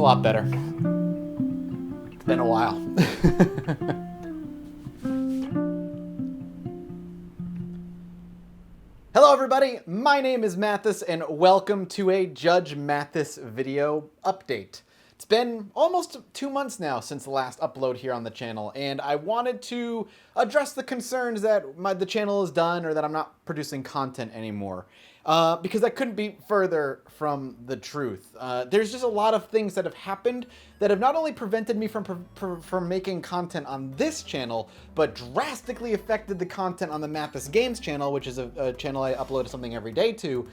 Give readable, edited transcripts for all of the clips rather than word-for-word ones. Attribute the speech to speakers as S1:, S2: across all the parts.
S1: a lot better. It's been a while. Hello everybody, my name is Mathas and welcome to a Judge Mathas video update. It's been almost 2 months now since the last upload here on the channel, and I wanted to address the concerns that the channel is done or that I'm not producing content anymore. Because that couldn't be further from the truth. There's just a lot of things that have happened that have not only prevented me from making content on this channel, but drastically affected the content on the Mathas Games channel, which is a channel I upload something every day to,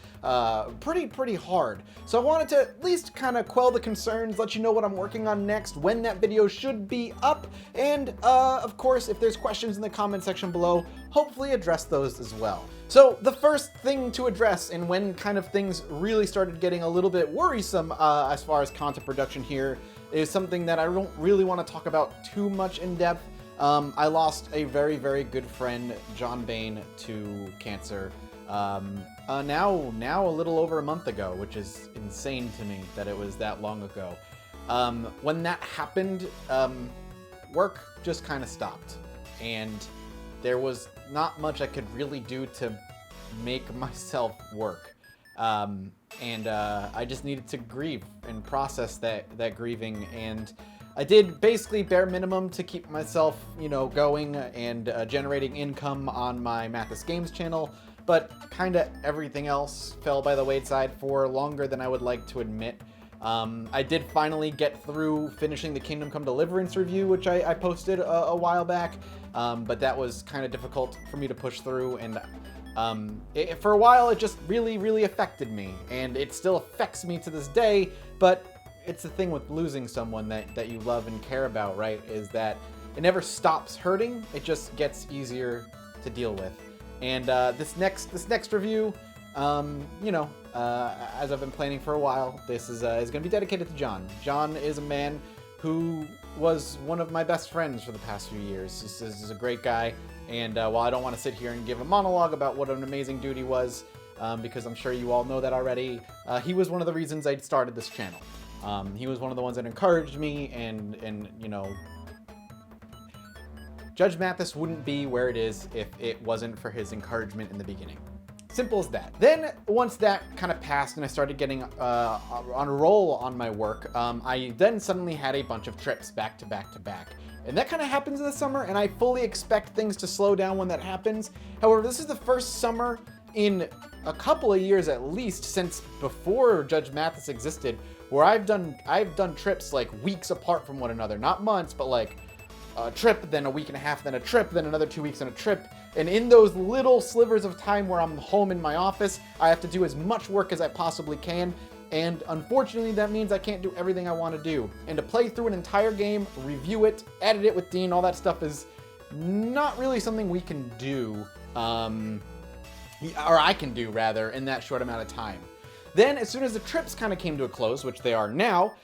S1: pretty hard. So I wanted to at least kind of quell the concerns, let you know what I'm working on next, when that video should be up, and of course, if there's questions in the comment section below, hopefully address those as well. So the first thing to address, and when kind of things really started getting a little bit worrisome as far as content production here, is something that I don't really want to talk about too much in depth. I lost a very good friend, John Bain, to cancer now a little over a month ago, which is insane to me that it was that long ago. When that happened, work just kind of stopped, and there was not much I could really do to make myself work. I just needed to grieve and process that grieving, and I did basically bare minimum to keep myself, going and generating income on my Mathas Games channel, but kind of everything else fell by the wayside for longer than I would like to admit. I did finally get through finishing the Kingdom Come Deliverance review, which I posted a while back, but that was kind of difficult for me to push through, and for a while it just really affected me, and it still affects me to this day. But it's the thing with losing someone that you love and care about, right, is that it never stops hurting, it just gets easier to deal with. And this next review, as I've been planning for a while, this is going to be dedicated to John. John is a man who was one of my best friends for the past few years. This is a great guy, and while I don't want to sit here and give a monologue about what an amazing dude he was, because I'm sure you all know that already, he was one of the reasons I started this channel. He was one of the ones that encouraged me, and Judge Mathas wouldn't be where it is if it wasn't for his encouragement in the beginning. Simple as that. Then, once that kind of passed and I started getting on a roll on my work, I then suddenly had a bunch of trips back to back. And that kind of happens in the summer, and I fully expect things to slow down when that happens. However, this is the first summer in a couple of years at least, since before Judge Mathas existed, where I've done trips like weeks apart from one another. Not months, but like a trip, then a week and a half, then a trip, then another 2 weeks and a trip. And in those little slivers of time where I'm home in my office, I have to do as much work as I possibly can. And unfortunately, that means I can't do everything I want to do. And to play through an entire game, review it, edit it with Dean, all that stuff is not really something we can do, or I can do rather, in that short amount of time. Then, as soon as the trips kind of came to a close, which they are now,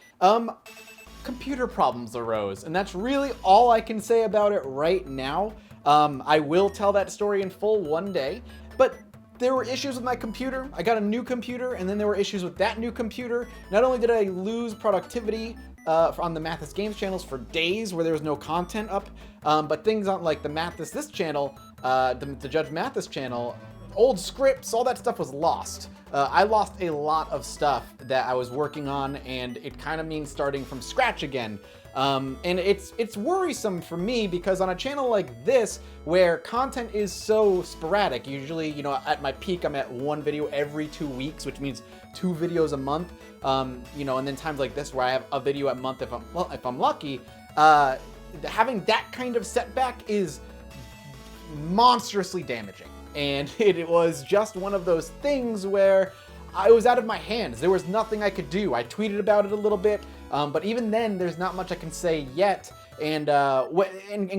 S1: computer problems arose. And that's really all I can say about it right now. I will tell that story in full one day, but there were issues with my computer. I got a new computer, and then there were issues with that new computer. Not only did I lose productivity on the Mathas Games channels for days where there was no content up, but things on like the Mathas this channel, the Judge Mathas channel, old scripts, all that stuff was lost. I lost a lot of stuff that I was working on, and it kind of means starting from scratch again. And it's worrisome for me because on a channel like this, where content is so sporadic, usually, at my peak, I'm at one video every 2 weeks, which means 2 videos a month. And then times like this where I have a video a month if I'm lucky, having that kind of setback is monstrously damaging. And it was just one of those things where I was out of my hands. There was nothing I could do. I tweeted about it a little bit, but even then, there's not much I can say yet. And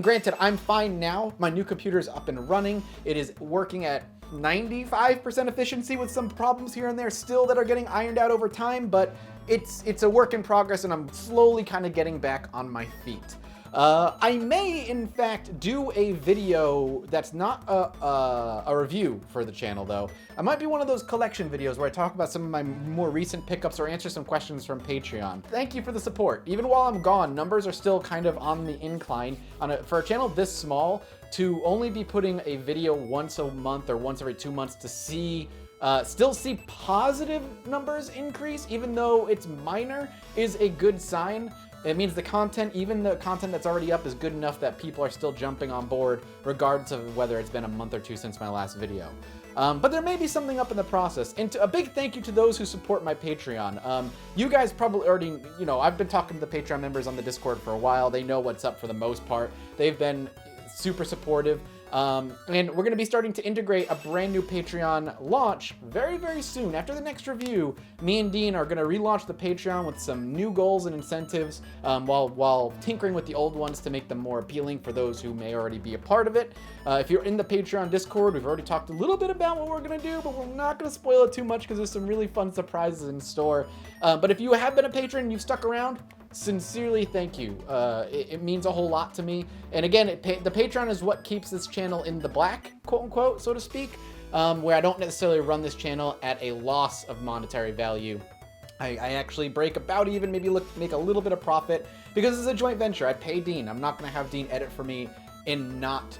S1: granted, I'm fine now. My new computer is up and running. It is working at 95% efficiency with some problems here and there still that are getting ironed out over time, but it's a work in progress, and I'm slowly kind of getting back on my feet. I may, in fact, do a video that's not a review for the channel, though. I might be one of those collection videos where I talk about some of my more recent pickups or answer some questions from Patreon. Thank you for the support. Even while I'm gone, numbers are still kind of on the incline. For a channel this small, to only be putting a video once a month or once every 2 months to see still see positive numbers increase, even though it's minor, is a good sign. It means the content, even the content that's already up, is good enough that people are still jumping on board, regardless of whether it's been a month or two since my last video. But there may be something up in the process. And a big thank you to those who support my Patreon. You guys probably already, I've been talking to the Patreon members on the Discord for a while. They know what's up for the most part. They've been super supportive. And we're going to be starting to integrate a brand new Patreon launch very, very soon. After the next review, me and Dean are going to relaunch the Patreon with some new goals and incentives, while tinkering with the old ones to make them more appealing for those who may already be a part of it. If you're in the Patreon Discord, we've already talked a little bit about what we're going to do, but we're not going to spoil it too much because there's some really fun surprises in store. But if you have been a patron and you've stuck around, sincerely thank you. It means a whole lot to me. And again, the Patreon is what keeps this channel in the black, quote unquote, so to speak, where I don't necessarily run this channel at a loss of monetary value. I actually break about even, maybe make a little bit of profit, because it's a joint venture. I pay Dean. I'm not going to have Dean edit for me and not,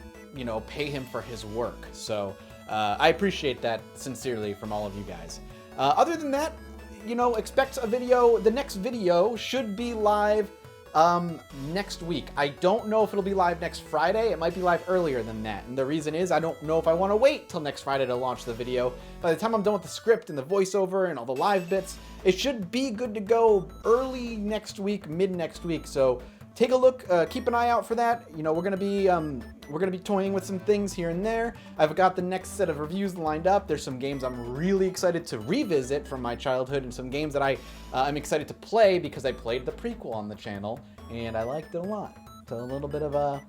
S1: pay him for his work. So I appreciate that sincerely from all of you guys. Other than that, expect a video. The next video should be live next week. I don't know if it'll be live next Friday. It might be live earlier than that. And the reason is I don't know if I want to wait till next Friday to launch the video. By the time I'm done with the script and the voiceover and all the live bits, it should be good to go early next week, mid next week. So take a look, keep an eye out for that. We're gonna be toying with some things here and there. I've got the next set of reviews lined up. There's some games I'm really excited to revisit from my childhood, and some games that I'm excited to play because I played the prequel on the channel and I liked it a lot. So a little bit of a.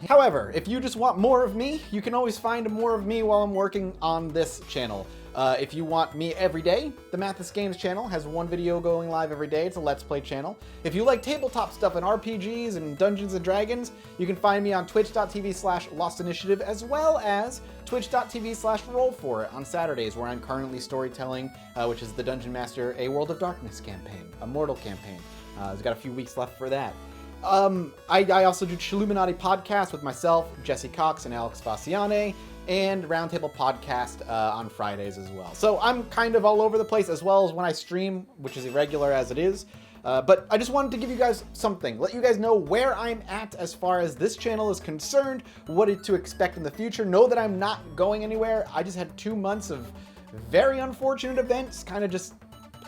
S1: However, if you just want more of me, you can always find more of me while I'm working on this channel. If you want me every day, the Mathas Games channel has one video going live every day. It's a Let's Play channel. If you like tabletop stuff and RPGs and Dungeons & Dragons, you can find me on twitch.tv/LostInitiative, as well as twitch.tv/RollForIt on Saturdays, where I'm currently storytelling, which is the Dungeon Master A World of Darkness campaign, a Mortal campaign. I've got a few weeks left for that. I also do Chilluminati podcast with myself, Jesse Cox, and Alex Faciane, and Roundtable podcast on Fridays as well. So I'm kind of all over the place, as well as when I stream, which is irregular as it is. But I just wanted to give you guys something, let you guys know where I'm at as far as this channel is concerned, what to expect in the future. Know that I'm not going anywhere. I just had 2 months of very unfortunate events kind of just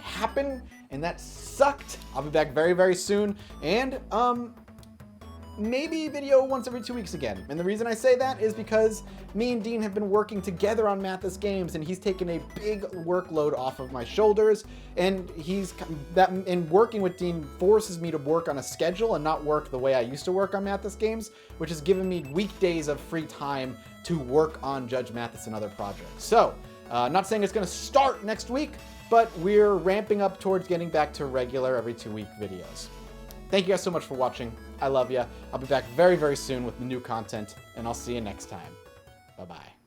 S1: happen, and that sucked. I'll be back very, very soon, and maybe video once every 2 weeks again. And the reason I say that is because me and Dean have been working together on Mathas Games, and he's taken a big workload off of my shoulders, and working with Dean forces me to work on a schedule and not work the way I used to work on Mathas Games, which has given me weekdays of free time to work on Judge Mathas and other projects. So, not saying it's going to start next week, but we're ramping up towards getting back to regular every 2 week videos. Thank you guys so much for watching. I love you. I'll be back very, very soon with new content, and I'll see you next time. Bye-bye.